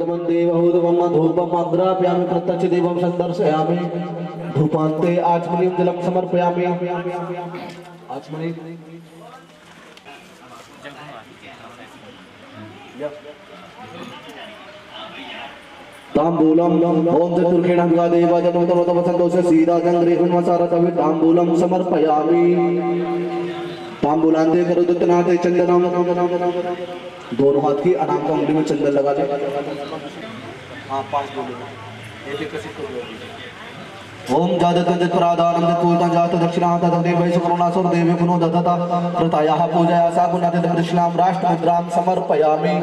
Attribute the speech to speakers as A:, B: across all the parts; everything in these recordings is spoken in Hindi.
A: उत्तमं देवहूतमं धूपम् अग्रापयामि प्रत्यक्ष देवं संदर्शयामि धूपान्ते आचमनीं जलं समर्पयामि आचमनी तांबूलम ओम चतुर्खेण देवा जनोतम संतोष सीधा जंग्रे गुणवसारतवि तांबूलम समर्पयामि तांबूलांते करुदत्तनाथे चंदनम दोनों हाथ की अनाम उंगली में चंदन लगा दे हां 5 बोले एक कसित को ओम जादतंज प्रादानंद पूता जात दक्षिणात तदेव वैस करुणासुर देवे गुणो दत्तता कृतायाः पूजया सा गुणाते दक्षिणाम राष्ट्र मुद्राम समर्पयामि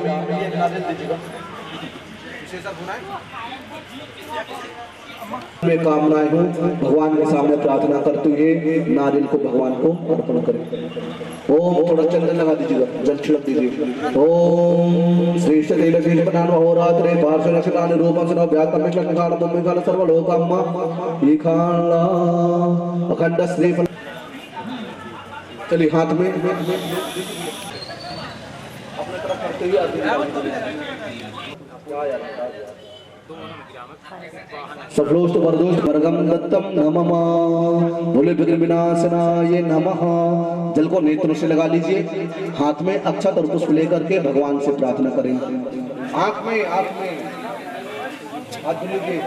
A: मैं कामनाएं हूँ भगवान के सामने प्रार्थना करते हुए नारियल को भगवान को अर्पण करें। ओम थोड़ा चंदन लगा दीजिएगा, जल छिड़क दीजिए। ओम श्रेष्ठ तेल शील प्रदान अहोरात्रे पार्श्व नक्षत्रान रूपम सुनो व्यात्तम लक्षण भूमि काल सर्वलोकम ईखाला अखंड श्री। चलिए हाथ में अपने तरफ करते हुए सफलोष्ट वरदोष्ट वर्गम दत्तम नमः भोले विनाशनाय नमः। जल को नेत्रों से लगा लीजिए, हाथ में अक्षत और पुष्प लेकर के भगवान से प्रार्थना करें। आंख में हाथ लीजिए।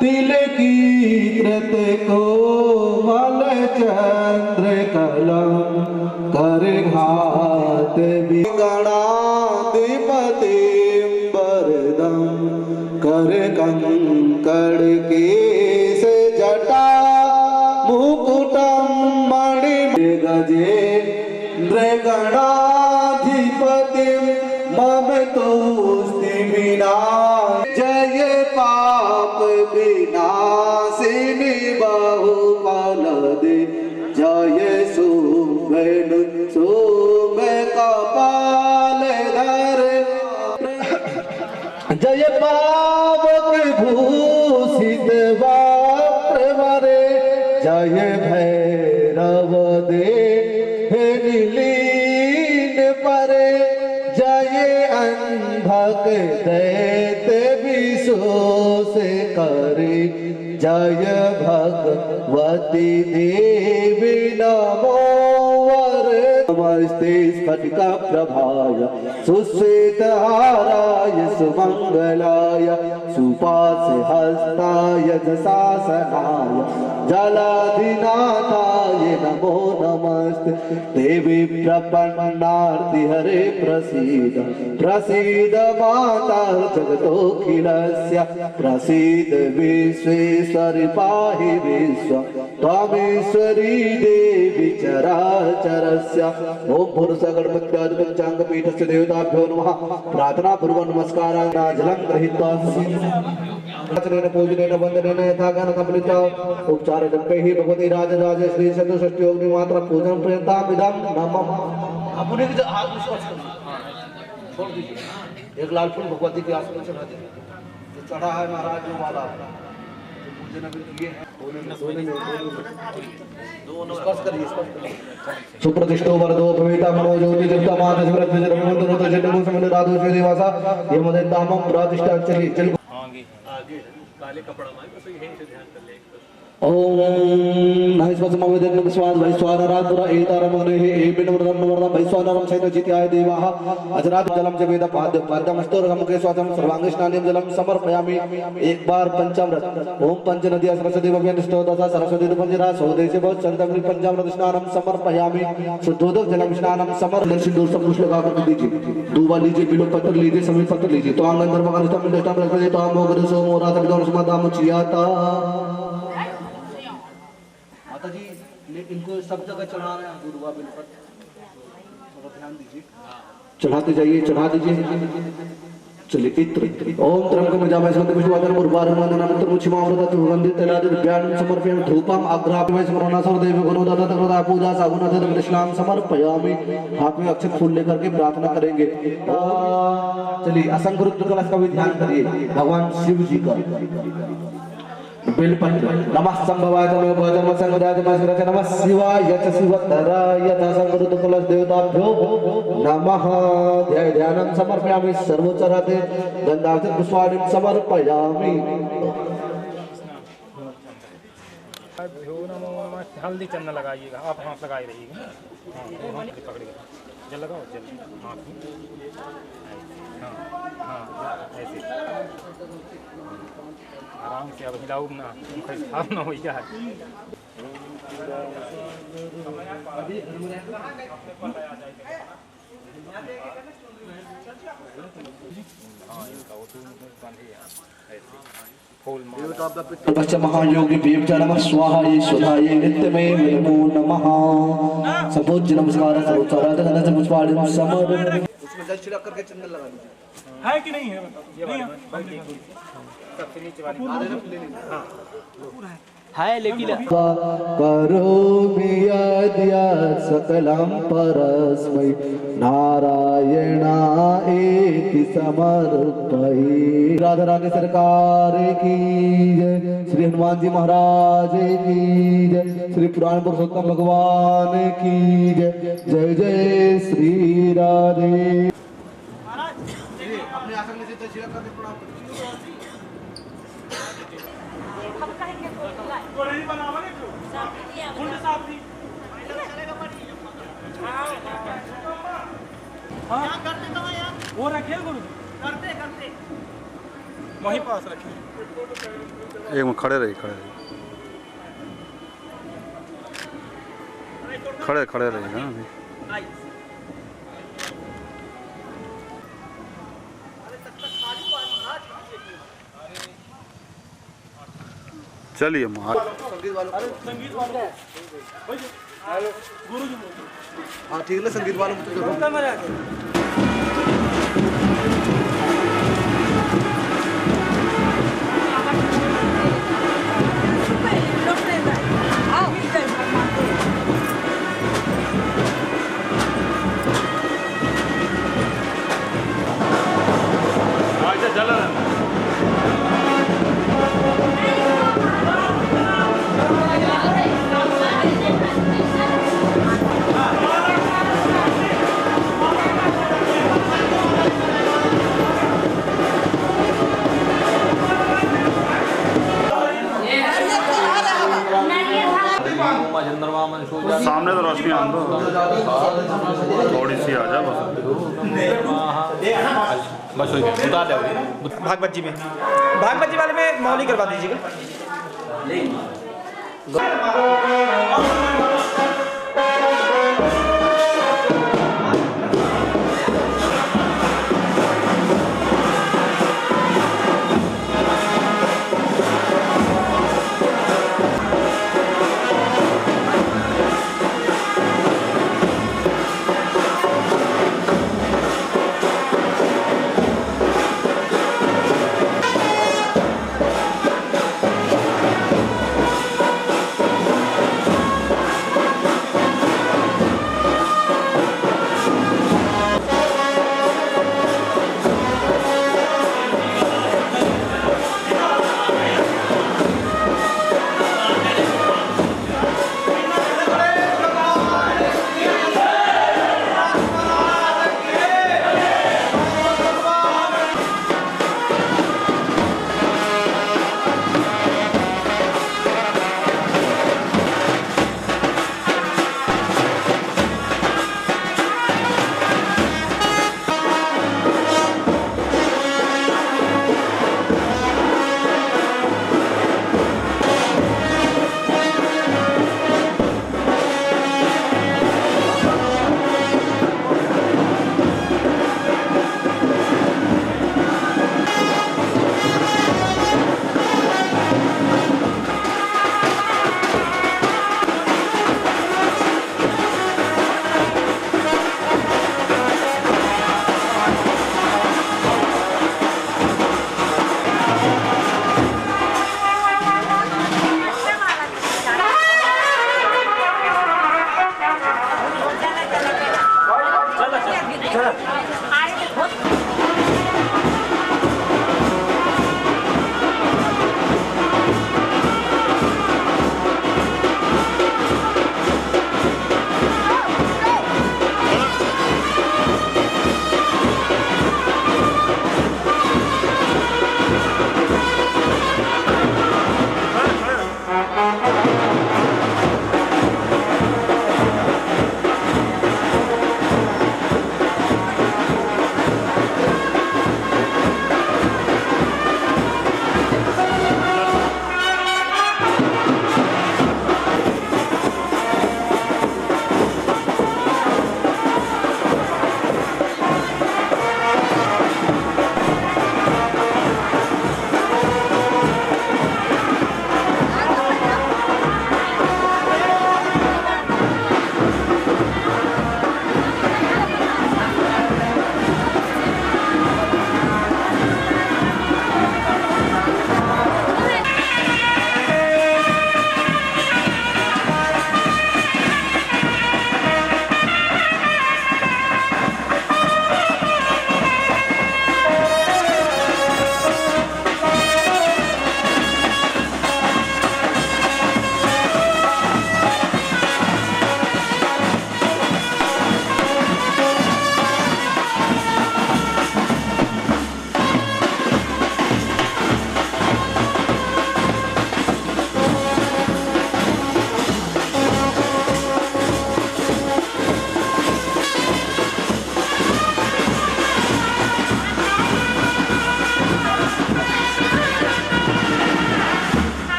A: तिल की कृत को मल चंद्र कलम कर घात गणाधिपति वरदम कर कंकड़ केश जटा मुकुटम मणि गजेन्द्र गणाधिपति मम तोस्ति विना जय पाप विनाशिनी बहुफल दे जय सुमन सोम कपाल धर जय पावक भूषित वक्र मरे जय भैरव दे नीलीन परे जय अंधक दैत्य विशोष करे जय भगवती देवी नमो नमस्ते स्फटिका प्रभाय सुश्वेतहाराय सुमंगलाय सुपास हस्ताय जशासनाय जलाधिनाथाय नमो नमस्ते देवी प्रपन्नार्ति हरे प्रसीद प्रसीद माता जगतोऽखिलस्य प्रसीद विश्वेश्वरि पाहि विश्व त्वमेश्वरी देवी चराचरस्य। ओम भूर्सगणपत्यादि पंचांग पीठस्य देवताभ्यो नमः। प्रार्थना पूर्वक नमस्कारान् जलं गृहीत्वा वचनेन पूजनेन वंदनेन यथा ज्ञान कमलिता उपचार जपैहि भगवती राजराजेश्वरी चतुष्षष्टि योगिनी मात्रा पूजन प्रियताम इदं नमः। अपने के हाथ में छोड़ दीजिए। एक लाल फूल भगवती के आसन में चढ़ा दीजिए। जो चढ़ा है महाराज जो वाला पूजन अभी किए हैं सुप्रतिष्ठो वरदो भवेता मनो ज्योति जगता माता स्मृत जन्मवंदनो तजन्मो समन राधो श्री देवासा यमदे दामम प्रतिष्ठा चली चल आगे काले कपड़ा में बस यहीं से ध्यान कर ले। ओम नमस्वासमवेदन विश्वास वैश्वानरात्पुरा एतारमग्ने एबिनवरदम नवरदम वैश्वानरम सहित जित्याय देवाः अजरात जलम च वेद पाद्य पाद्यमस्तोरगमुखे स्वासम सर्वांग स्नानेन जलम समर्पयामि। एक बार पंचामृत ओम पंच नदिया सरस्वती भव्य स्तोदसा सरस्वती पंजरा स्वदेशे बहुत चंदग्नि पंचामृत स्नानम समर्पयामि। शुद्धोदक जलम स्नानम समर्पण सिंदूर सब कुछ लगा कर दीजिए। दूबा लीजिए, बिलो पत्र लीजिए, समीप पत्र लीजिए। तो आंगन दरबार स्थान में दष्टाम रख दे तो हम होकर सो मोरा तक दौर समादाम चियाता जी। इनको सब जगह चढ़ाना है गुरुवा बिलपत्र, थोड़ा ध्यान दीजिए। चढ़ाते जाइए, चढ़ा दीजिए। चलिए इत्र ओम त्रंबकं यजामहे सुगंधिं पुष्टिवर्धनम् उर्वारुकं वन्दनामि मुचिमामृतं सुगन्धिं तैलादि ज्ञानं समर्पयामि। धूपम् अग्रापयामि स्मरणा देव गुणो दत्तकृता पूजा सागुणं कृष्णां समर्पयामि। हाथ में अक्षत फूल लेकर के प्रार्थना करेंगे। चलिए असंख्य रुद्र कलश का भी ध्यान करिए, भगवान शिव जी का। बिल्पत्र नमः संभवाय तमेव भजम संगदाय तमस्कृत नमः शिवाय च शिवतराय च संगरुतकुल देवताभ्यो नमः। ध्यानं समर्पयामि सर्वोच्चराते गंधार्थ पुष्पाणि समर्पयामि।
B: हल्दी चंदन लगाइएगा, आप हाथ लगाए रहिएगा। हाँ पकड़िएगा, जल लगाओ, जल हाथ में। हाँ ऐसे आराम से, अब हिलाओ ना, खराब ना हो जाए।
A: पश्च महायोगी देवता नमः स्वाहा ईश्वराय नित्यमेव नमो नमः। सपूज्य नमस्कार सर्वोच्चाराधक गणेश पुष्पाणि समर्पयामि। उसमें जल छिड़क करके चंदन लगा दीजिए।
B: है कि नहीं है? ये वाला सबसे नीचे वाली है लेकिन
A: करोमि यद्यत् सकलं परस्मै नारायणायेति समर्पये। राधा रानी सरकार की जय, श्री हनुमान जी महाराज की जय, श्री पुराण पुरुषोत्तम भगवान की जय। जय जय श्री राधे। अपने आसन में सीधा शिवा करके प्रणाम करो।
B: वो रखे गुरु करते वहीं पास रखे।
C: एक मिनट खड़े रहिए, खड़े रहिए ना अभी। चलिए
A: संगीत वालों
B: गुरु जी
A: हाँ ठीक है, संगीत वालों
C: सामने तो रोशनी आन दो, थोड़ी सी आ जा बस।
B: भागवत जी वाले में मौली करवा दीजिएगा।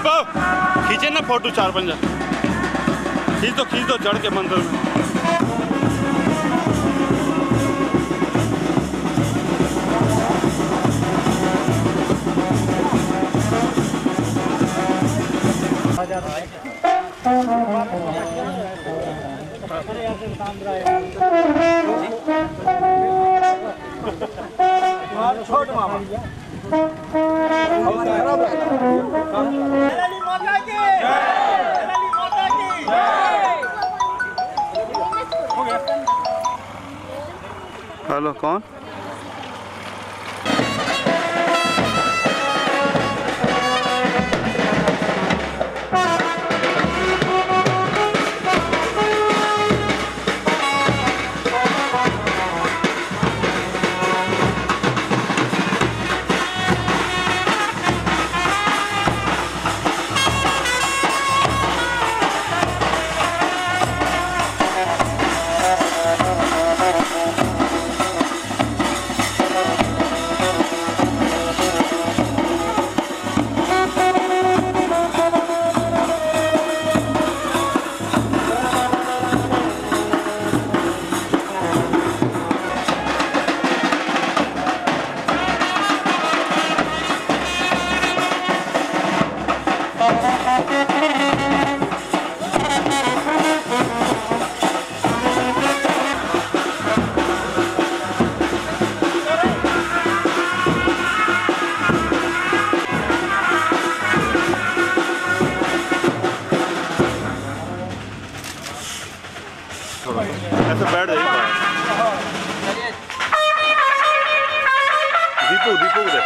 D: दीपक खींचे ना फोटो 4-5 खींच दो चढ़ के मंदिर में।
B: छोट मामा
D: हेलो कौन? ऐसे बैठ जाइए। दीपू को देख।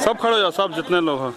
D: सब खड़े हो जाओ, सब जितने लोग हैं।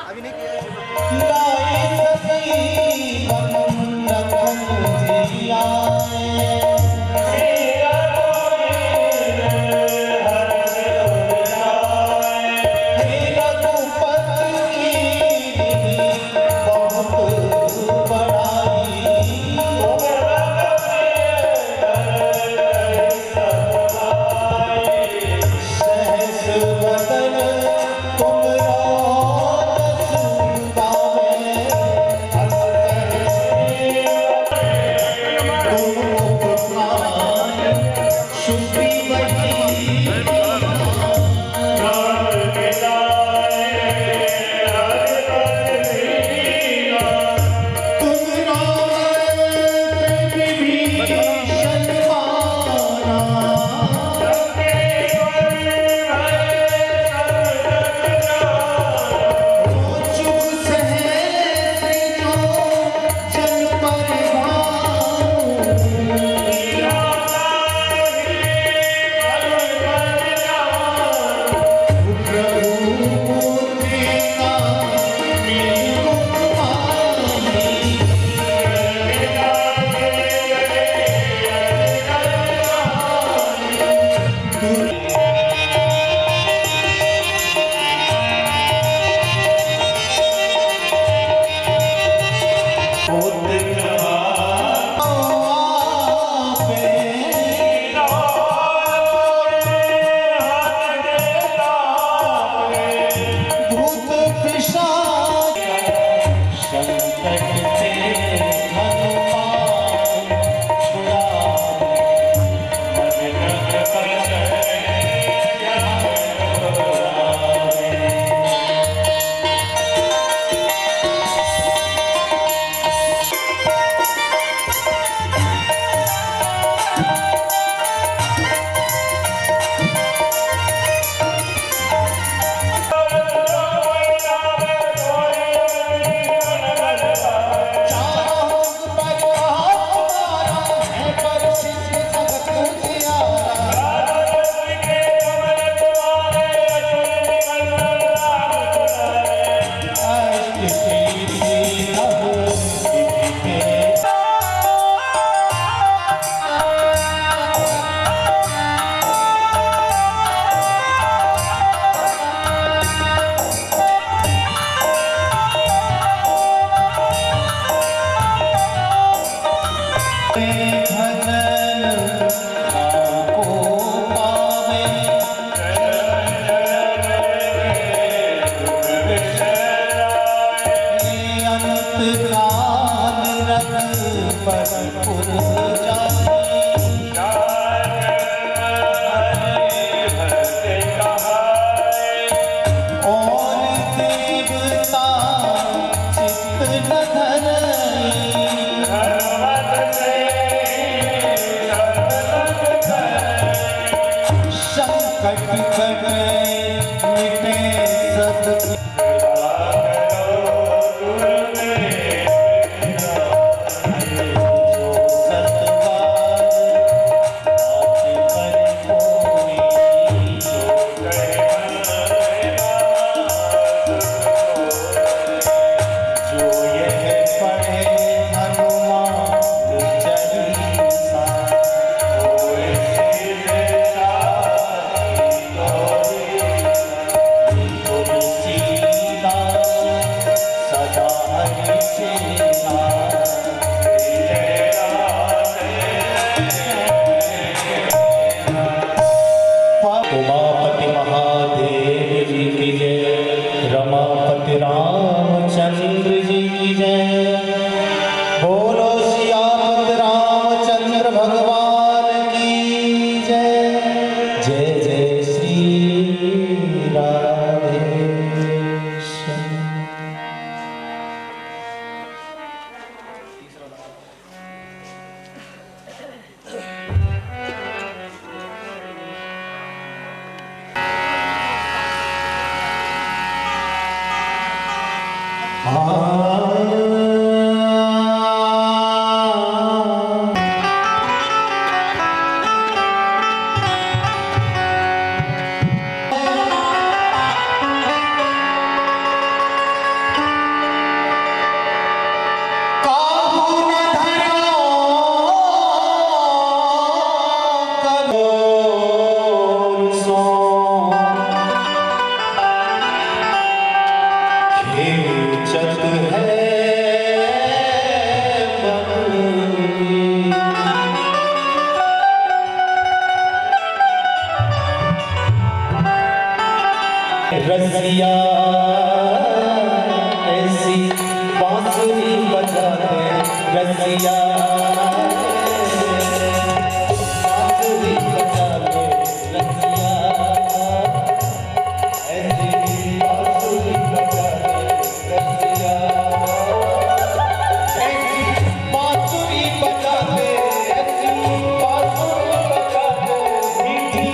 E: अभी नहीं किया। संकट कटे मिटे सब उमापति महादेव जी की जय, रमापति रामचंद्र जी की जय। बोलो सियापति रामचंद्र भगवान की जय। जय जय श्री राधेश्याम। रसिया ऐसी बांसुरी बजाते, रसिया बांसुरी बजाते, रसिया ऐसी बांसुरी बजाते, रसिया ऐसी बांसुरी बजाते, ऐसी बांसुरी बजाते, मीठी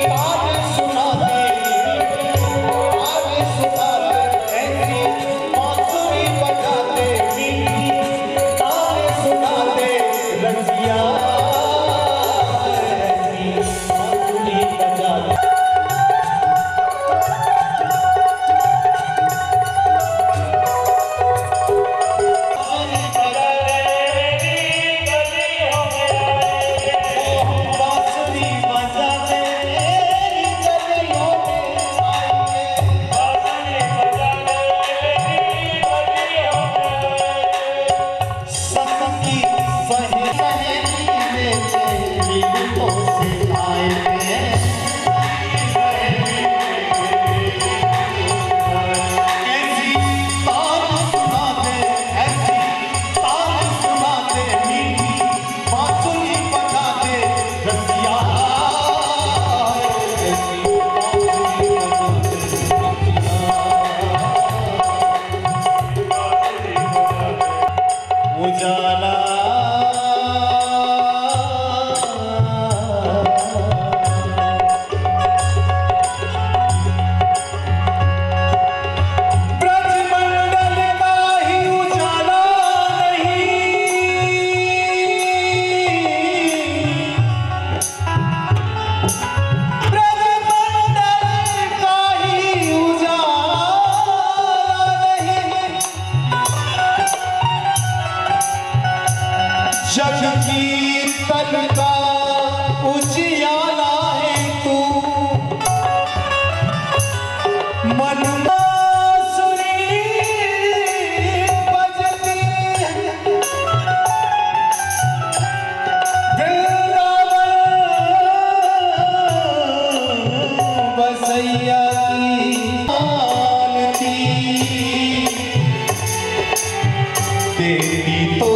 E: तान सुनाते, जग कीर्तन का उजियाला है तू, मन बांसुरी बजती वृंदावन बसैया की तेरी तो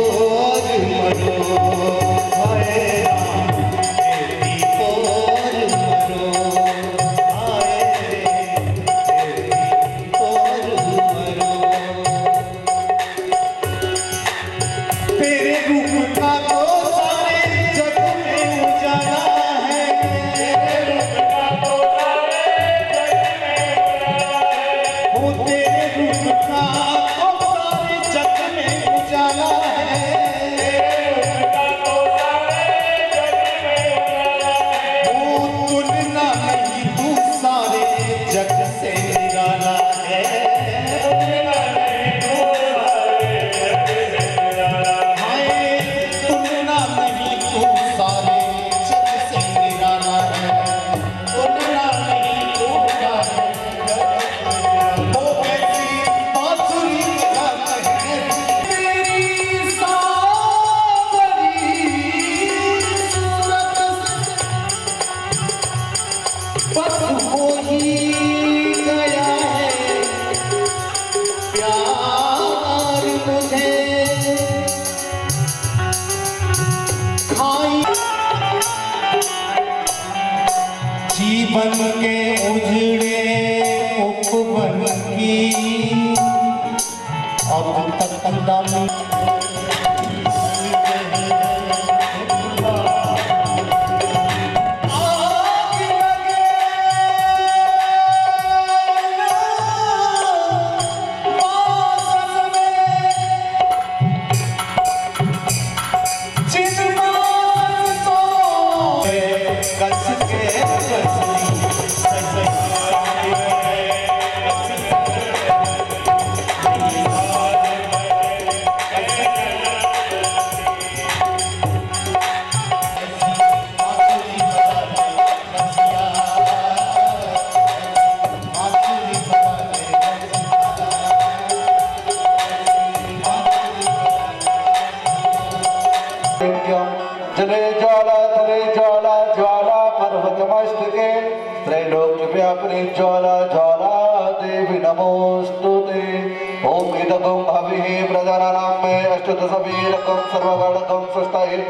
E: बस हो ही गया है प्यार मुझे खाई जीवन के उजड़े उपवन की अब तक दम
A: जले ज्वाला ज्वाला पर्वतमस्तके त्रैलोक्य व्यापिनी ज्वाला ज्वाला देवी नमोस्तुते ओम इदगम हविः प्रजानां मे अष्टदशवीरकं सर्वगणकं सृष्टये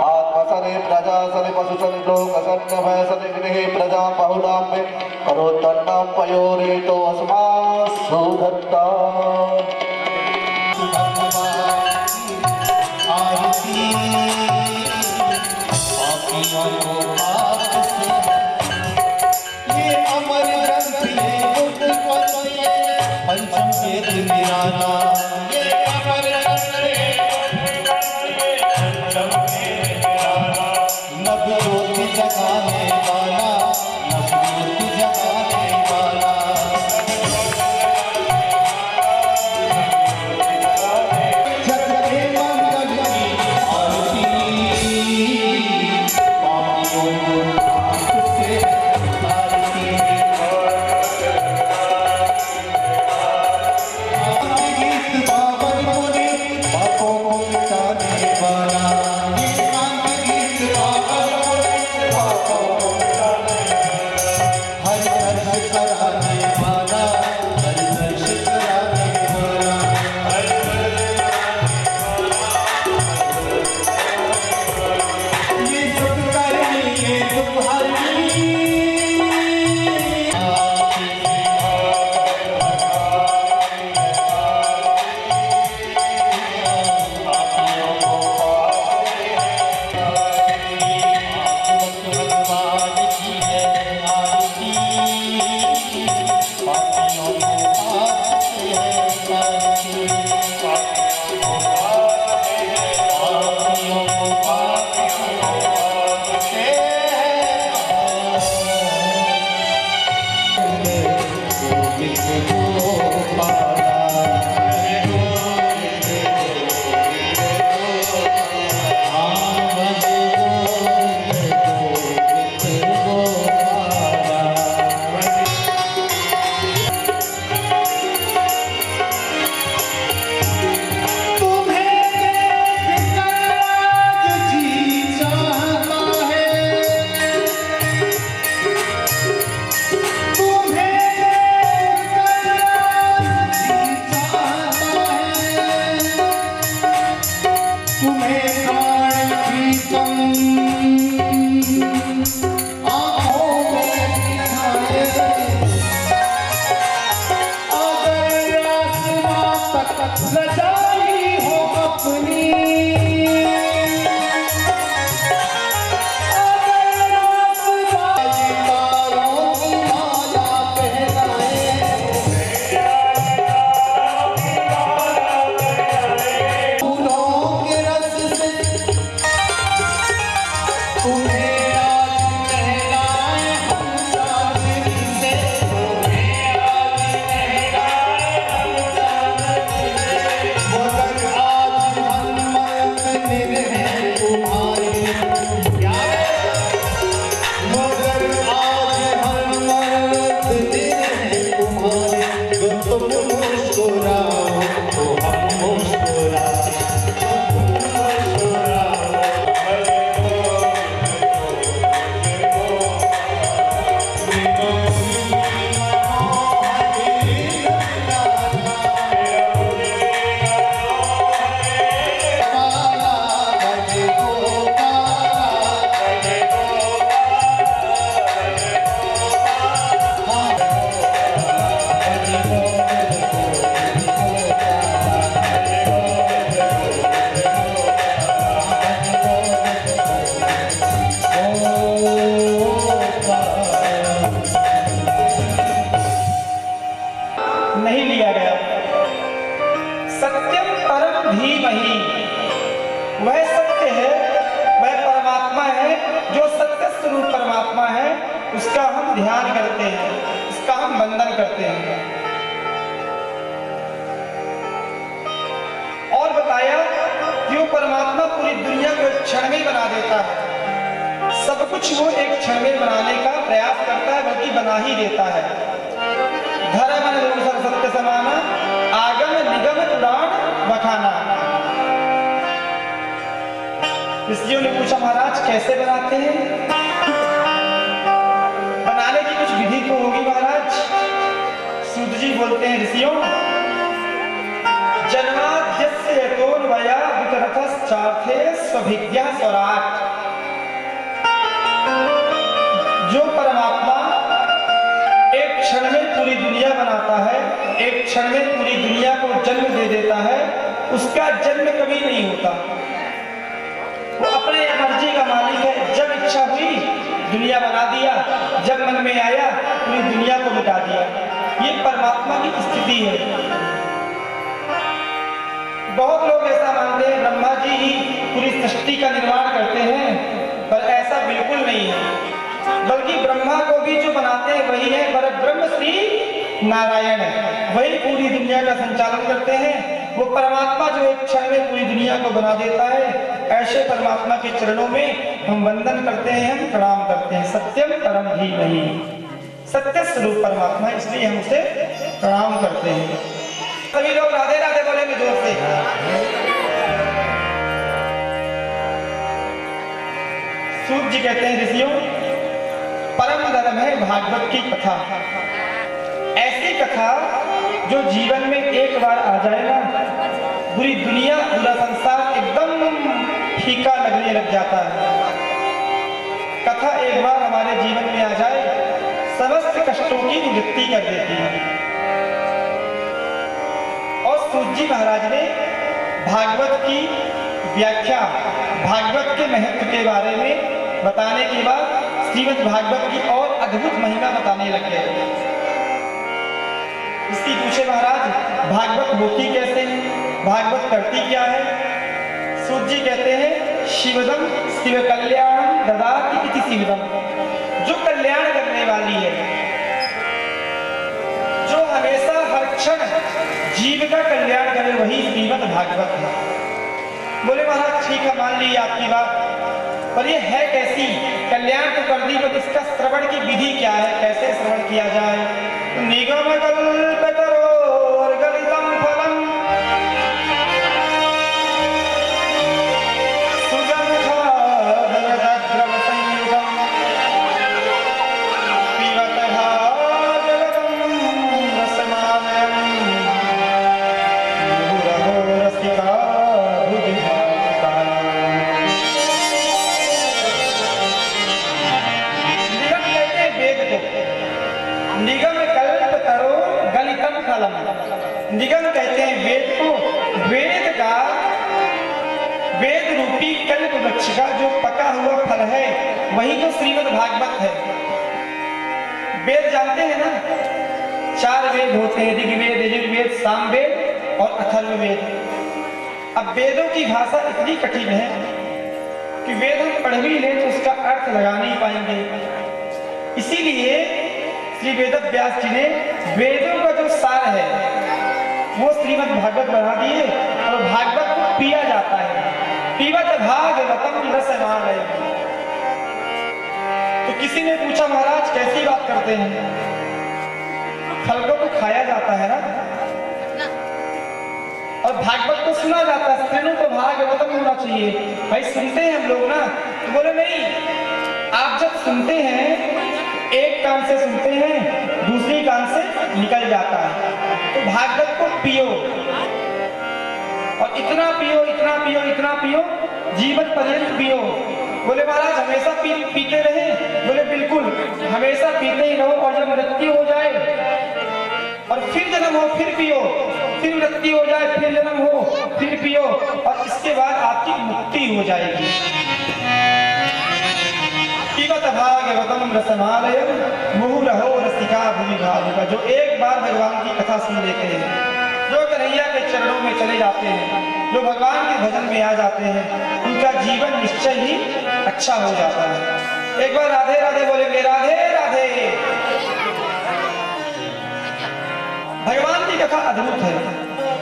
A: आत्मसने प्रजासने पशुसने लोकसन्नभयसने गृहे प्रजा बहुलां मे करोत्तन्नं पयोरेतो अस्मासु दत्ता
E: ये अमर ग्रंथ पंचम वेद निराला ये अमर नव ज्योति जगाने वाला नव ज्योति जगाने वाला जग के मंगल की आरती पापियों
F: हम ध्यान करते हैं, इसका हम वंदन करते हैं। और बताया कि वो परमात्मा पूरी दुनिया को एक क्षण में बना देता है। सब कुछ वो एक क्षण में बनाने का प्रयास करता है, बल्कि बना ही देता है। धर्म अनुसार सत्य समाना, आगम निगम पुराण बखाना। ऋषियों ने पूछा महाराज कैसे बनाते हैं? बनाने की कुछ विधि तो होगी महाराज। सूत जी बोलते हैं ऋषियों, जन्माद्यस्य यतोन्वया वितरतश्चार्थे स्वभिज्ञा स्वराट। जो परमात्मा एक क्षण में पूरी दुनिया बनाता है, एक क्षण में पूरी दुनिया को जन्म दे देता है, उसका जन्म कभी नहीं होता। वो अपने मर्जी का मालिक है। जब इच्छा हुई दुनिया बना दिया, जब मन में आया पूरी दुनिया को मिटा दिया। ये परमात्मा की स्थिति है। बहुत लोग ऐसा मानते हैं ब्रह्मा जी ही पूरी सृष्टि का निर्माण करते हैं, पर ऐसा बिल्कुल नहीं है। बल्कि ब्रह्मा को भी जो बनाते हैं वही है, पर ब्रह्म श्री नारायण है, वही पूरी दुनिया का संचालन करते हैं। वो परमात्मा जो एक क्षण में पूरी दुनिया को बना देता है, ऐसे परमात्मा के चरणों में हम वंदन करते हैं, हम प्रणाम करते हैं। सत्यम परम धीमहि, सत्य स्वरूप परमात्मा, इसलिए हम उसे प्रणाम करते हैं। सभी लोग राधे राधे बोलेंगे जोर से। सूत जी कहते हैं ऋषियों, परम धर्म है भागवत की कथा। ऐसी कथा जो जीवन में एक बार आ जाए ना, पूरी दुनिया पूरा संसार एकदम फीका लगने लग जाता है। कथा एक बार हमारे जीवन में आ जाए, समस्त कष्टों की निवृत्ति कर देती है। और सूत जी महाराज ने भागवत की व्याख्या, भागवत के महत्व के बारे में बताने के बाद श्रीमद् भागवत की और अद्भुत महिमा बताने लग गए। इसकी पूछे महाराज भागवत होती कैसे, भागवत करती क्या है? सूत जी कहते हैं शिवदम शिव कल्याणम ददाति इति शिवदम, जो कल्याण करने वाली है, जो हमेशा हर क्षण जीव का कल्याण करे, वही श्रीमद् भागवत है। बोले महाराज ठीक है, मान ली आपकी बात, पर ये है कैसी? कल्याण तो कर दी, पर इसका श्रवण की विधि क्या है, कैसे श्रवण किया जाए? निगम कल्पतरोर गलितम फलम सुगंधाद्रव संयुगम पिबतः जगतं रसमामयम् मुहुरहो रसिका भुजभावुकाः। निगम कहते हैं वेद को। निगम कल्प तरो गलितम फलम। निगम कहते हैं वेद को। वेद का, वेद रूपी कल्प वृक्ष का जो पका हुआ फल है, वही तो श्रीमद् भागवत है। वेद जानते हैं ना, 4 वेद होते हैं, ऋग्वेद, यजुर्वेद, सामवेद और अथर्ववेद। अब वेदों की भाषा इतनी कठिन है कि वेद हम पढ़ भी लें तो उसका अर्थ लगा नहीं पाएंगे। इसीलिए श्री वेद व्यास जी ने वेदों का जो सार है वो श्रीमद् भागवत बना दिए, और भागवत को पिया जाता है। पीवत भागवतम रसमालयम्। तो किसी ने पूछा महाराज कैसी बात करते हैं? फल को तो खाया जाता है ना, और भागवत को सुना जाता है। श्रेणु तो भागवतम होना चाहिए। भाई सुनते हैं हम लोग ना, तो बोले नहीं, आप जब सुनते हैं एक कान से सुनते हैं, दूसरी कान से निकल जाता है। तो भागवत को पियो, और इतना पियो, इतना पियो, इतना पियो, जीवन पर्यंत पियो। बोले महाराज हमेशा पीते रहे? बोले बिल्कुल, हमेशा पीते ही रहो, और जब मृत्यु हो जाए और फिर जन्म हो फिर पियो, फिर मृत्यु हो जाए फिर जन्म हो फिर पियो, और इसके बाद आपकी मुक्ति हो जाएगी। पिबत भागवतम रसमालयम् मुहुरहो रसिका भुजभावुकाः। जो एक बार भगवान की कथा सुन लेते हैं, जो कन्हैया के चरणों में चले जाते हैं, जो भगवान के भजन में आ जाते हैं, उनका जीवन निश्चय ही अच्छा हो जाता है। एक बार राधे राधे बोलेंगे, राधे राधे। अद्भुत है।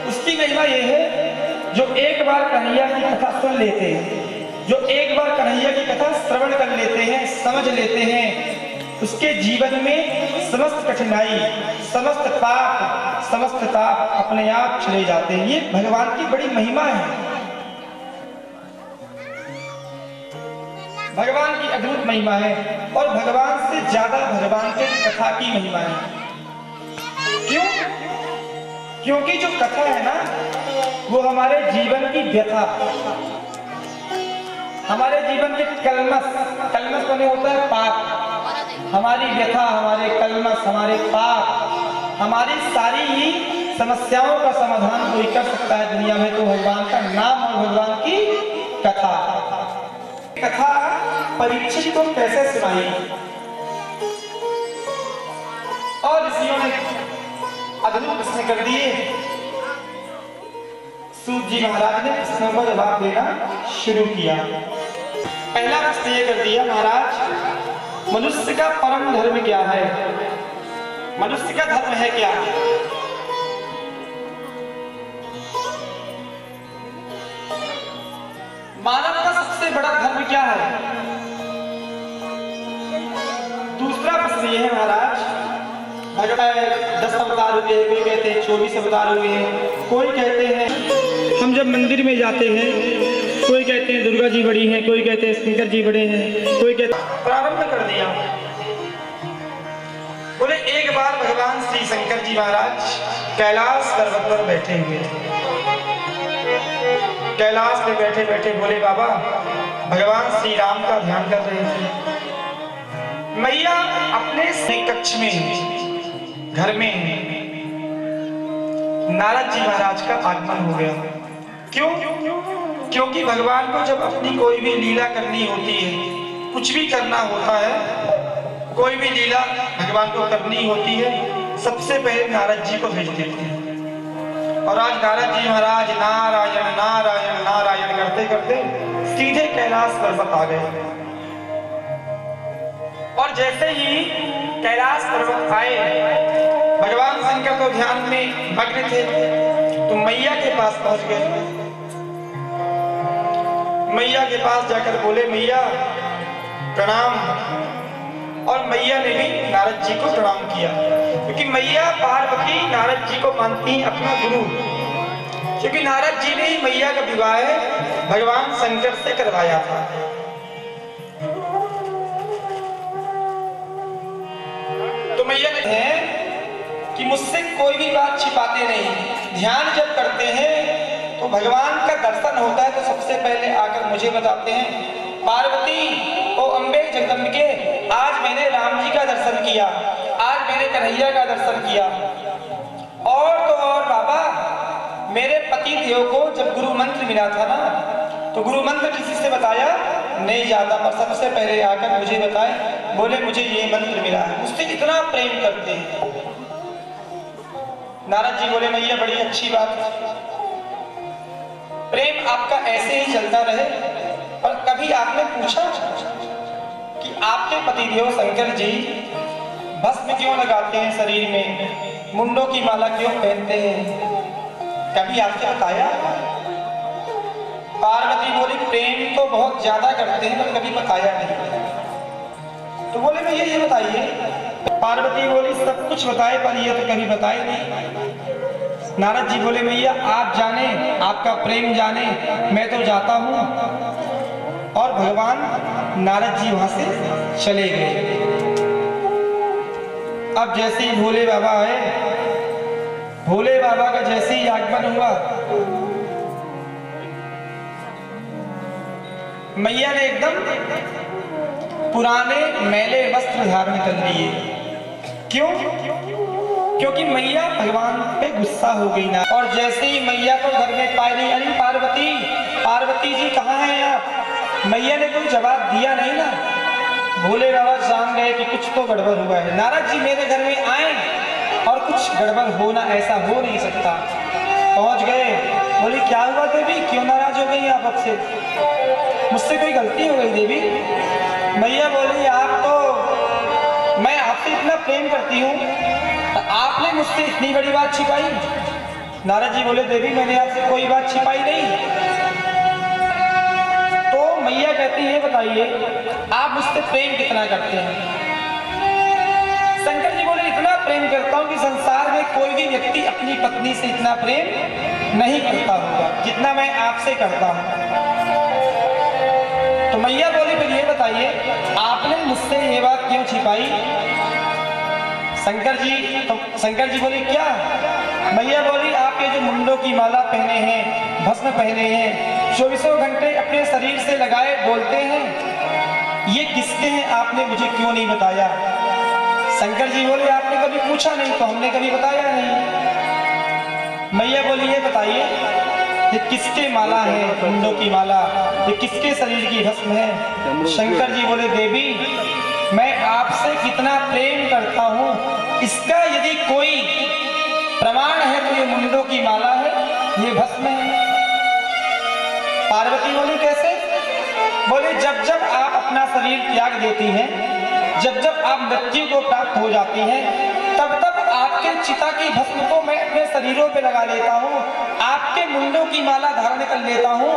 F: उसकी महिमा ये है जो एक बार कन्हैया की कथा सुन लेते हैं, जो एक बार कन्हैया की कथा श्रवण कर लेते हैं, समझ लेते हैं, उसके जीवन में समस्त कठिनाई, समस्त पाप, समस्त ताप अपने आप चले जाते हैं। ये भगवान की बड़ी महिमा है, भगवान की अद्भुत महिमा है। और भगवान से ज्यादा भगवान के कथा की महिमा है। क्यों? क्योंकि जो कथा है ना, वो हमारे जीवन की व्यथा, हमारे जीवन के कलमस, कलमस बने होता है पाप, हमारी व्यथा, हमारे कलमस, हमारे पाप, हमारी सारी ही समस्याओं का समाधान कोई कर सकता है दुनिया में, तो भगवान का नाम और भगवान की कथा। कथा परीक्षित को कैसे सुनाई, और ऋषियों ने अद्भुत प्रश्न कर दिए। सूत जी महाराज ने प्रश्नों का जवाब देना शुरू किया। पहला प्रश्न ये कर दिया, महाराज मनुष्य का परम धर्म क्या है, मनुष्य का धर्म है क्या? मानव का सबसे बड़ा धर्म क्या है? दूसरा प्रश्न ये है, महाराज 10 अवतार हुए, कोई कहते हैं 24 अवतार हुए हैं, कोई कहते हैं हम जब मंदिर में जाते हैं, कोई कहते हैं दुर्गा जी बड़ी हैं, कोई कहते हैं शंकर जी बड़े हैं, कोई कहते हैं। प्रारंभ कर दिया, बोले एक बार भगवान श्री शंकर जी महाराज कैलाश पर्वत पर बैठे हुए थे। कैलाश में बैठे बैठे बोले बाबा भगवान श्री राम का ध्यान कर रहे थे। मैया अपने कक्ष में, घर में नारद जी महाराज का आगमन हो गया। क्यों? क्योंकि भगवान को जब अपनी कोई भी लीला करनी होती है, कुछ भी करना होता है, कोई भी लीला भगवान को करनी होती है, सबसे पहले नारद जी को भेज देते हैं। और आज नारद जी महाराज नारायण नारायण नारायण करते करते सीधे कैलाश पर्वत आ गए। और जैसे ही कैलाश पर्वत आए, भगवान शंकर तो ध्यान में मग्न थे, तो मैया के पास पहुंच गए। मैया के पास जाकर बोले मैया प्रणाम। और मैया ने भी नारद जी को प्रणाम किया, क्योंकि मैया पार्वती नारद जी को मानती अपना गुरु, क्योंकि नारद जी ने ही मैया का विवाह भगवान शंकर से करवाया था। तो मैया ने कि मुझसे कोई भी बात छिपाते नहीं, ध्यान जब करते हैं तो भगवान का दर्शन होता है, तो सबसे पहले आकर मुझे बताते हैं पार्वती ओ अम्बे जगदम्बिके, आज मैंने राम जी का दर्शन किया, आज मैंने कन्हैया का दर्शन किया। और तो और बाबा मेरे पति देव को जब गुरु मंत्र मिला था ना, तो गुरु मंत्र किसी से बताया नहीं जाता, पर सबसे पहले आकर मुझे बताए, बोले मुझे ये मंत्र मिला है, मुझसे इतना प्रेम करते हैं। नारद जी बोले मैया बड़ी अच्छी बात है, प्रेम आपका ऐसे ही चलता रहे। पर कभी आपने पूछा कि आपके पतिदेव शंकर जी भस्म क्यों लगाते हैं शरीर में, मुंडों की माला क्यों पहनते हैं, कभी आपने बताया? पार्वती बोली प्रेम तो बहुत ज्यादा करते हैं, पर कभी बताया नहीं। तो बोले भैया ये बताइए। पार्वती बोली सब कुछ बताए, पर ये तो कभी बताए नहीं। नारद जी बोले भैया आप जाने, आपका प्रेम जाने, मैं तो जाता हूं। और भगवान नारद जी वहां से चले गए। अब जैसे ही भोले बाबा आए, भोले बाबा का जैसे ही आगमन हुआ, मैया ने एकदम पुराने मैले वस्त्र धारण कर लिए। क्यों? क्योंकि मैया भगवान पे गुस्सा हो गई ना। और जैसे ही मैया को घर में पाई नहीं, अरे पार्वती, पार्वती जी कहाँ हैं आप? मैया ने कोई जवाब दिया नहीं ना। भोले बाबा जान गए कि कुछ तो गड़बड़ हुआ है। नारद जी मेरे घर में आए और कुछ गड़बड़ होना, ऐसा हो नहीं सकता। पहुंच गए, बोली क्या हुआ देवी, क्यों नाराज हो गई आप आपसे? मुझसे कोई गलती हो गई देवी? मैया बोली आप तो, मैं आपसे इतना प्रेम करती हूँ, तो आपने मुझसे इतनी बड़ी बात छिपाई? नारद जी बोले देवी मैंने आपसे कोई बात छिपाई नहीं। तो मैया कहती है बताइए आप मुझसे प्रेम कितना करते हैं? शंकर जी बोले इतना प्रेम करता हूं कि संसार में कोई भी व्यक्ति अपनी पत्नी से इतना प्रेम नहीं करता होगा जितना मैं आपसे करता हूं। तो मैया बोली फिर ये बताइए आपने मुझसे ये बात क्यों छिपाई? शंकर जी बोले क्या? मैया बोली आप ये जो मुंडों की माला पहने हैं, भस्म पहने हैं, 24 घंटे अपने शरीर से लगाए बोलते हैं, ये किसके हैं आपने मुझे क्यों नहीं बताया? शंकर जी बोले आपने कभी पूछा नहीं तो हमने कभी बताया नहीं। मैया बोली ये बताइए ये किसके माला है, मुंडों की माला, ये किसके शरीर की भस्म है? शंकर जी बोले देवी मैं आपसे कितना प्रेम करता हूँ इसका यदि कोई प्रमाण है तो ये मुंडों की माला है, ये भस्म है। पार्वती बोली कैसे? बोले जब जब आप अपना शरीर त्याग देती हैं, जब जब आप मृत्यु को प्राप्त हो जाती हैं, तब तब आपके चिता की भस्म को मैं अपने शरीरों पे लगा लेता हूँ, आपके मुंडों की माला धारण कर लेता हूँ,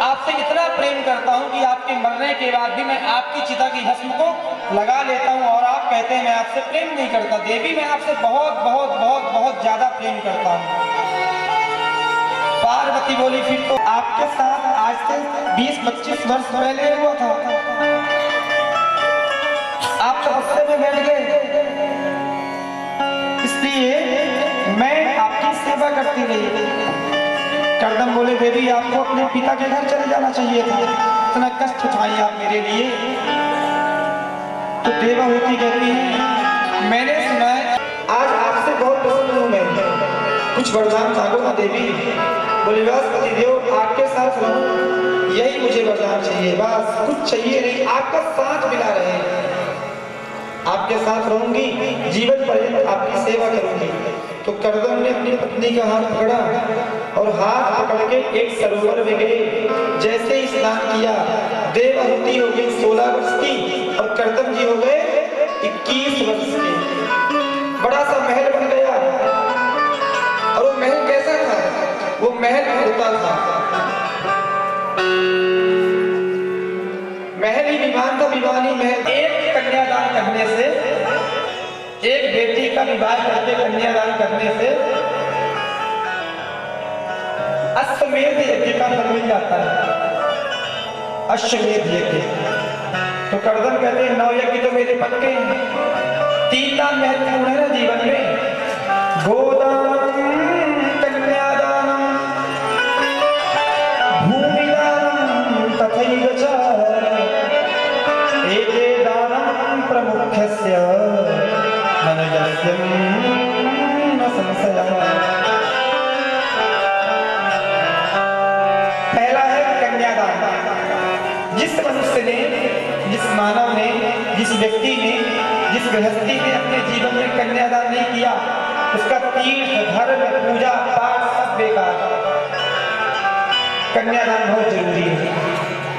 F: आपसे इतना प्रेम करता हूँ कि आपके मरने के बाद भी मैं आपकी चिता की भस्म को लगा लेता हूँ और आप कहते हैं मैं आपसे प्रेम नहीं करता। देवी मैं आपसे बहुत बहुत बहुत बहुत ज्यादा प्रेम करता हूँ। पार्वती बोली फिर तो आपके साथ आज से 20-25 वर्ष पहले हुआ था, आप तपस्या में बैठ गए, इसलिए मैं आपकी सेवा करती रही। करदम बोले देवी आपको अपने पिता के घर चले जाना चाहिए था, इतना कष्ट उठाई आप मेरे लिए। तो देवाहुति कहती है मैंने सुना है आज आपसे बहुत प्रसन्न हूं मैं, कुछ वरदान मांगो ना देवी। बोले बस पतिदेव आपके साथ रहूं यही मुझे वरदान चाहिए, बस कुछ चाहिए नहीं, आपका साथ मिला रहे, आपके साथ रहूंगी, जीवन पर्यंत आपकी सेवा करूंगी। तो करदम ने अपनी पत्नी का हाथ पकड़ा और हाथ पकड़ के एक सरोवर में गए। जैसे ही स्नान किया देवाहुति हो गई 16 वर्ष की और करदम जी हो गए 21 वर्ष के। बड़ा सा महल बन गया और वो महल कैसा था? वो महल होता था, महल ही विमान था, विमान ही महल। एक कन्यादान करने से, एक बेटी का विवाह करके कन्यादान करने से अश्वमेध यज्ञ का फल मिल जाता है, अश्वमेध यज्ञ। तो करदम कहते हैं 9 यज्ञ तो मेरे पक्के हैं, 3 दान महत्वपूर्ण है ना जीवन में, गोदान, कन्यादान, भूमिदान तथैव च एते दानं प्रमुख्यस्य मनोजस्यं न संशयः। पहला है कन्यादान। जिस मनुष्य ने, जिस मानव ने, जिस व्यक्ति ने, जिस गृहस्थी ने अपने जीवन में कन्यादान नहीं किया उसका तीर्थ, धर्म, पूजा पाठ सब बेकार। कन्यादान बहुत जरूरी है।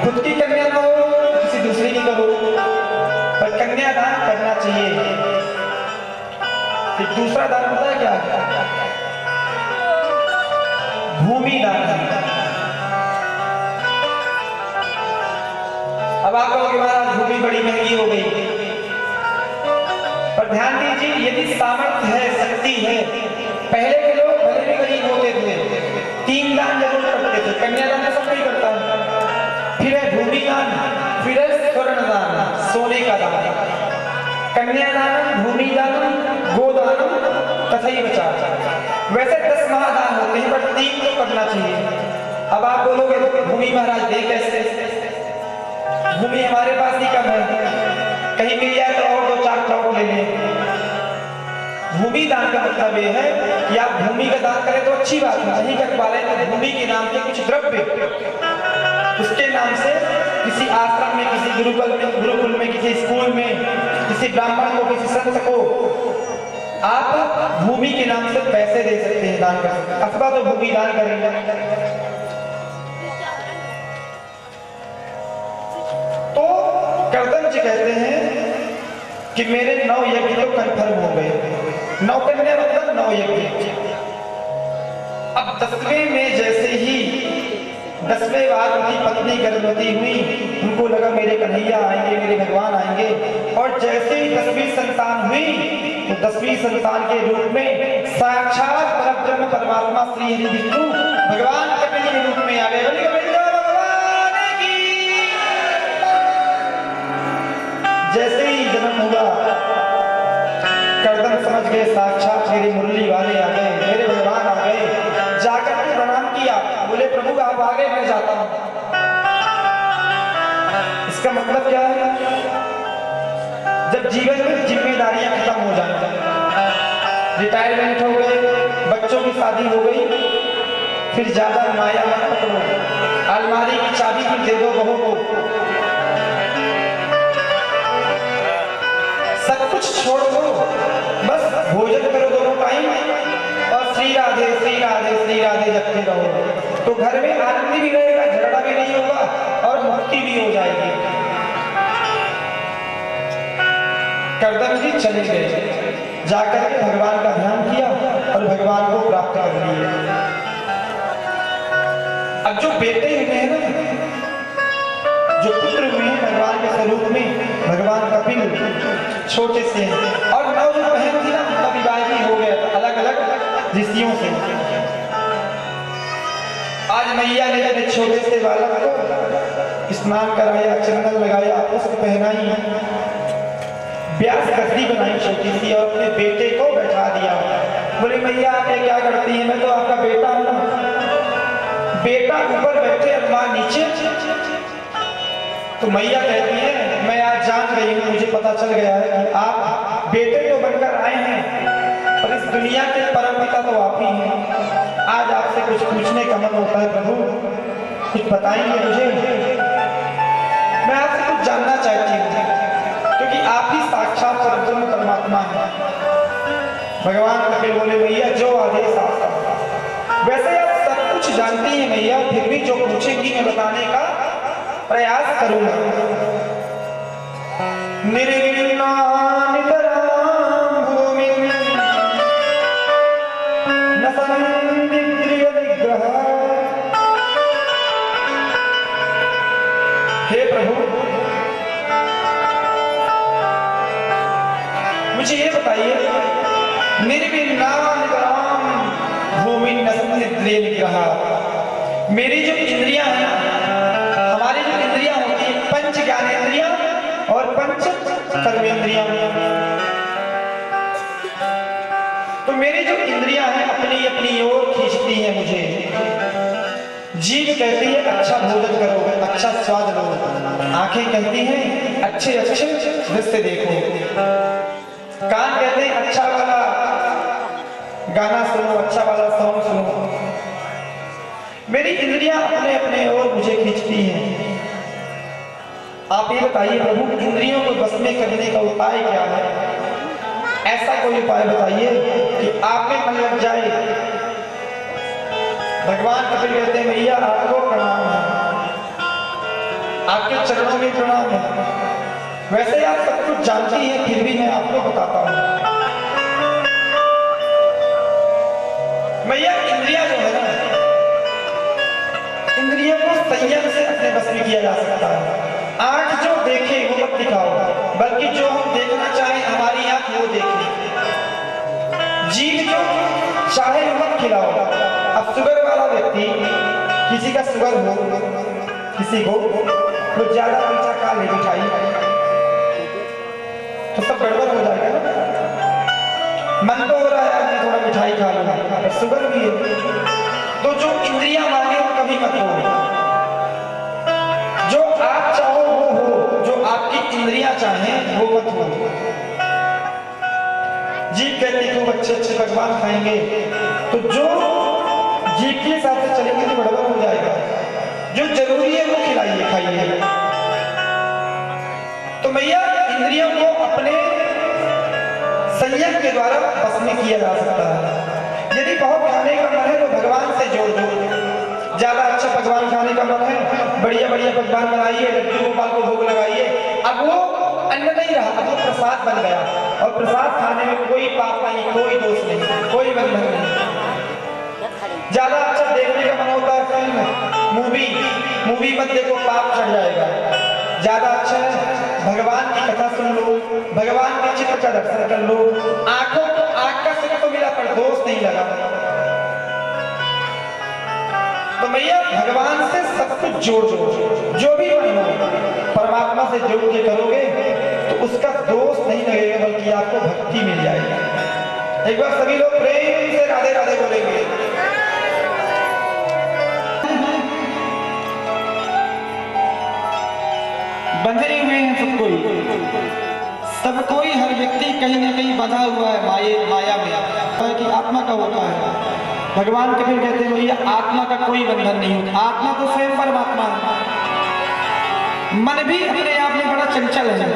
F: खुद की कन्या ना हो किसी दूसरे की करो, पर कन्यादान करना चाहिए। एक दूसरा दान पता है क्या? भूमि दान। अब आप कहोगे महाराज भूमि बड़ी महंगी हो गई, पर ध्यान दीजिए यदि सामर्थ्य है, शक्ति है, पहले के लोग भले भी गरीब होते थे 3 दान जरूर करते थे, कन्यादान तो सब नहीं करता है। फिर है भूमि दान, फिर है स्वर्ण दान, सोने का दान, कन्यादान, भूमि दान, गोदान तथैव च। वैसे 10 महादान होते हैं पर 3 तो करना चाहिए। अब आप बोलोगे भूमि महाराज दे कैसे? भूमि हमारे पास ही कम है, कहीं मिल जाए तो और 2-4 प्लॉट ले लें। भूमि दान का मतलब ये है कि आप भूमि का दान करें तो अच्छी बात है, नहीं कर पा रहे तो भूमि के नाम से कुछ द्रव्य उसके नाम से किसी आश्रम में, किसी गुरुकुल में, किसी स्कूल में, किसी ब्राह्मण को, किसी संत को आप भूमि के नाम से पैसे दे सकते हैं, दान कर सकते हैं, अथवा तो भूमि दान करेंगे। तो करदम जी कहते हैं कि मेरे 9 यज्ञ तो कंफर्म हो गए। 9 कन्या मतलब 9 यज्ञ। अब 10वें में जैसे ही 10वें बार उनकी पत्नी गर्भवती हुई, उनको लगा मेरे कन्हैया आएंगे, मेरे भगवान आएंगे। और जैसे ही 10वीं संतान हुई तो 10वीं संतान के रूप में साक्षात परब्रह्म परमात्मा श्री हरि विष्णु भगवान कपिल के रूप में आ गए। भगवान की जैसे ही जन्म हुआ, करदम समझ गए साक्षात मेरे मुरली वाले आ गए, मेरे भगवान आ गए। जाकर के प्रणाम किया, बोले प्रभु आप आ गए, मैं जाता हूं। इसका मतलब क्या है? जब जीवन में जिम्मेदारियां खत्म हो जाए, रिटायरमेंट हो गए, बच्चों की शादी हो गई, फिर ज्यादा माया मत पकड़ो, अलमारी की चाबी फिर दे दो बहू को, सब कुछ छोड़ दो, बस भोजन करो दोनों टाइम और श्री राधे श्री राधे श्री राधे जपते रहो, तो घर में आनंद भी रहेगा, झगड़ा भी नहीं होगा और मुक्ति भी हो जाएगी। करदम जी चले गए, जाकर के भगवान का ध्यान किया और भगवान को प्राप्त कर लिए। अब जो बेटे हुए हैं ना, जो पुत्र हुए हैं भगवान के स्वरूप में, भगवान कपिल छोटे से हैं, और 9 जो बहन थी ना, उनका विवाह भी हो गया था अलग अलग ऋषियों से। आज मैया ने अपने छोटे से बालक को स्नान कराया, चंदन लगाया, पुष्प पहनाई, ब्यास गद्दी बनाई छोटी सी और अपने बेटे को बैठा दिया। बोले मैया आप ये क्या करती हैं, मैं तो आपका बेटा हूं। बेटा ऊपर बैठे और मां नीचे। तो मैया कहती है मैं आज जान गई हूं, मुझे पता चल गया है कि आप बेटे तो बनकर आए हैं और इस दुनिया के परमपिता तो आप ही हैं। आज आपसे कुछ पूछने का मन होता है प्रभु, कुछ बताएंगे मुझे? मैं आपसे कुछ जानना चाहती हूँ, क्योंकि आप ही साक्षात परब्रह्म परमात्मा हैं। भगवान कपिल बोले मैया जो आदेश आपका। वैसे आप सब कुछ जानती हैं मैया, फिर भी जो पूछेंगी मैं बताने का प्रयास करूंगा। निर्विघ्नानि तरां भूमिं न संदिग्ध्रिय विग्रह। हे प्रभु मुझे ये बताइए, निर्विघ्नानि तरां भूमिं न संदिग्ध्रिय विग्रह। मेरी जो इंद्रियां हैं, हमारी जो इंद्रियां होती है, पंच ज्ञानेंद्रियां और पंच कर्मेंद्रियां, तो मेरी जो इंद्रियां हैं अपनी अपनी ओर खींचती हैं मुझे। जीभ कहती है अच्छा भोजन करो, अच्छा स्वाद लो, आंखें कहती हैं अच्छे अच्छे दृश्य देखो, कान कहते हैं अच्छा वाला गाना सुनो, अच्छा वाला सॉन्ग सुनो। मेरी इंद्रियां अपने अपने ओर मुझे खींचती हैं। आप ये बताइए प्रभु, इंद्रियों को बस में करने का उपाय क्या है? ऐसा कोई उपाय बताइए कि आप में मन लग जाए। भगवान कपिल कहते हैं भैया आपको प्रणाम है, आपके चरणों में प्रणाम है। वैसे आप सब कुछ जानती हैं, फिर भी मैं आपको बताता हूं। भैया इंद्रियां जो है ना, इंद्रियों को संयम से अपने बस में किया जा सकता है। आंख जो देखे वो मत दिखाओ, बल्कि जो हम देखना चाहें हमारी आंख वो देखे। जीभ जो चाहे मत खिलाओ। अब शुगर वाला व्यक्ति, किसी का शुगर हो, किसी को तो ज्यादा मीठा खा ले मिठाई तो सब गड़बड़ हो जाएगा ना। मन तो हो रहा है मैं थोड़ा मिठाई खा लूंगा, शुगर भी है, तो जो इंद्रियां मांगे वो कभी मत हो। जो आप चाहो वो हो, जो आपकी इंद्रियां चाहें वो मत हो। जीभ कहती खूब अच्छे अच्छे पकवान खाएंगे, तो जो जीभ के हिसाब से चलेंगे तो गड़बड़ हो जाएगा। जो जरूरी है वो खिलाइए खाइए। तो भैया इंद्रियों को अपने संयम के द्वारा बस में किया जा सकता है। यदि बहुत खाने का मन है तो भगवान से जोड़ दो। ज्यादा अच्छा पकवान खाने का मन है, बढ़िया बढ़िया पकवान बनाइए, लड्डू गोपाल को भोग लगाइए। अब वो अन्न नहीं रहा, अब वो प्रसाद बन गया, और प्रसाद खाने में कोई पाप नहीं, कोई दोष नहीं, कोई बंधन नहीं। ज्यादा मूवी मत देखो, पाप चढ़ जाएगा। ज्यादा अच्छा है भगवान की कथा सुन लो, भगवान के चित्र का दर्शन कर लो। आंखों को आंख का सुख तो मिला पर दोष नहीं लगा। तो भैया भगवान से सब कुछ जोड़ दो, जो भी बनो परमात्मा से जोड़ के करोगे तो उसका दोष नहीं लगेगा, बल्कि आपको भक्ति मिल जाएगी। एक बार सभी लोग प्रेम से राधे राधे बोलेंगे। बंधे हुए हैं सब कोई हर व्यक्ति कहीं ना कहीं बंधा हुआ है माया में, कि आत्मा का होता है। भगवान कबीर कहते हैं भैया आत्मा का कोई बंधन नहीं होता, आत्मा तो स्वयं परमात्मा है। मन भी अपने आप में बड़ा चंचल है,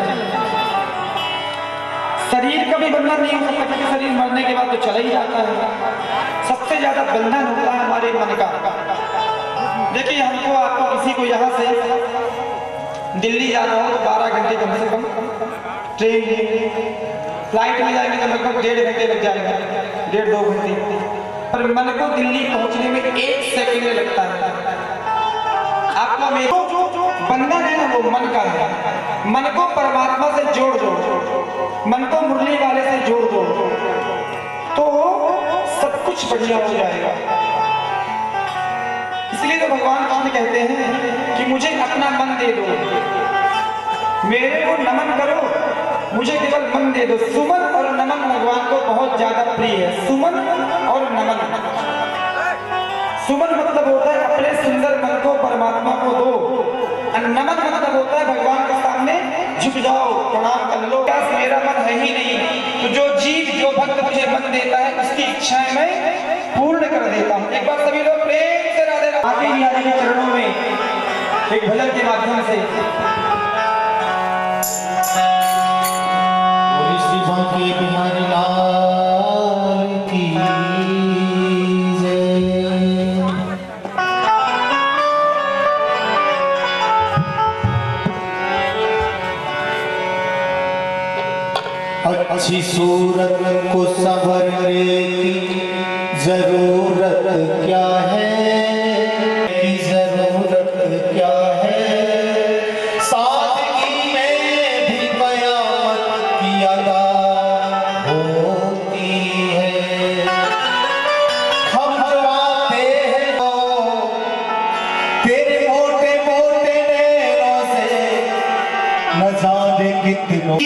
F: शरीर का भी बंधन नहीं हो सकता क्योंकि शरीर मरने के बाद तो चला ही जाता है। सबसे ज्यादा बंधन होता है हमारे मन का। देखिए हमको आपको किसी को यहाँ से दिल्ली जाना हो तो 12 घंटे कम से कम ट्रेन, फ्लाइट में जाएंगे तो लगभग 1.5 घंटे लग जाएंगे, 1.5-2 घंटे। पर मन को दिल्ली पहुंचने में 1 सेकंड लगता है। आपका मेरा जो बंधन है ना वो मन का है। मन को परमात्मा से जोड़ दो, मन को मुरली वाले से जोड़ दो तो सब कुछ बढ़िया हो जाएगा। इसलिए तो भगवान कृष्ण कहते हैं कि मुझे अपना मन दे दो, मेरे को नमन करो, मुझे केवल मन दे दो। सुमन और नमन भगवान को बहुत ज्यादा प्रिय है। सुमन और नमन, सुमन मतलब होता है अपने सुंदर मन को परमात्मा को दो, और नमन मतलब होता है भगवान के सामने झुक जाओ, प्रणाम कर लो। क्या मेरा मन है ही नहीं, तो जो जीव जो भक्त मुझे मन देता है उसकी इच्छाएं मैं पूर्ण कर देता हूँ। एक बार सभी लोग प्रेम से राधे आगे ही आगे के चरणों में एक भजन के माध्यम से
E: श्री बांके बिहारी लाल की जय। अच्छी सूरत को संवरने की जरूरत क्या है, की जरूरत क्या है। सादगी में भी कयामत की अदा होती है। हम जो आते हैं तेरे मोटे मोटे नैनों से न जाने कितनों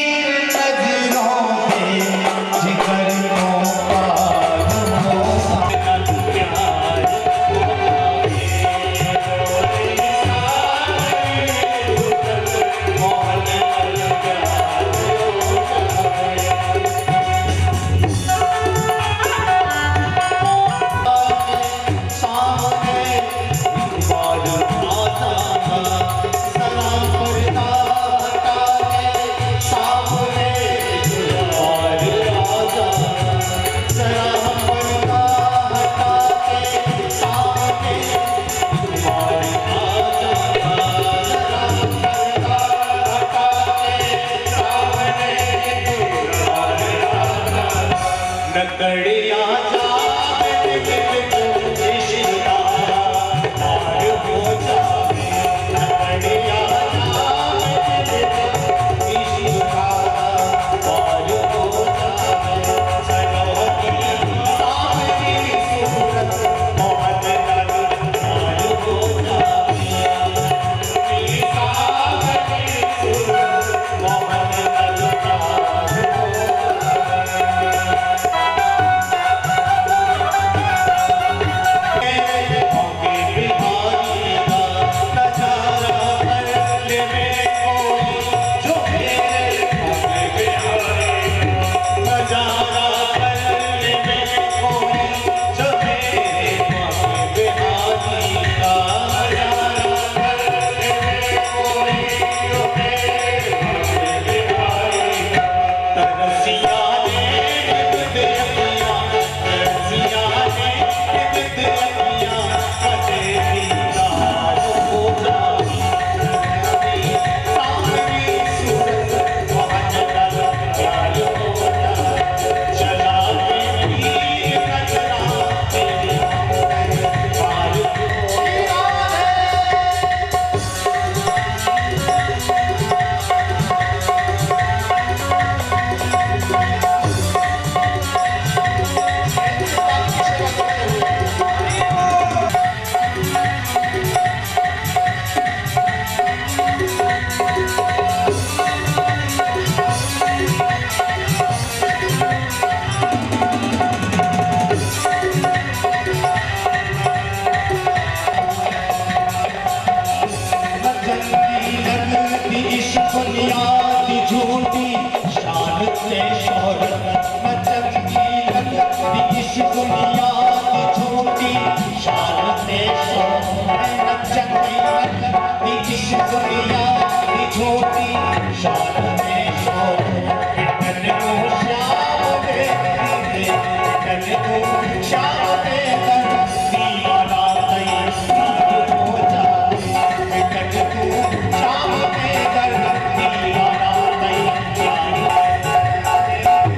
E: श्याम पे कर दीवाना तैयार हो जाए कर तू श्याम पे कर दीवाना तैयार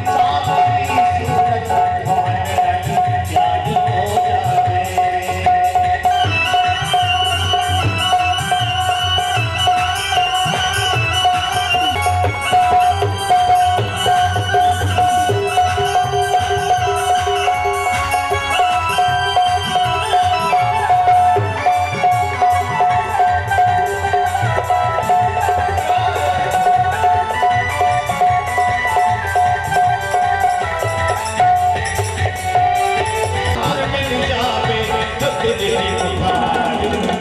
E: सावरी सूरज भवन याद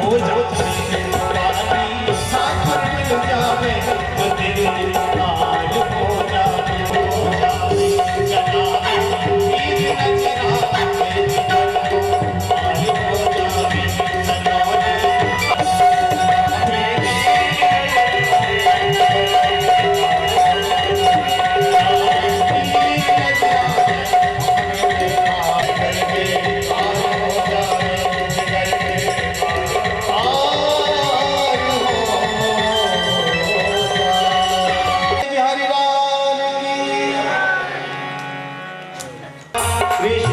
E: हो जाए बिहारी लाल की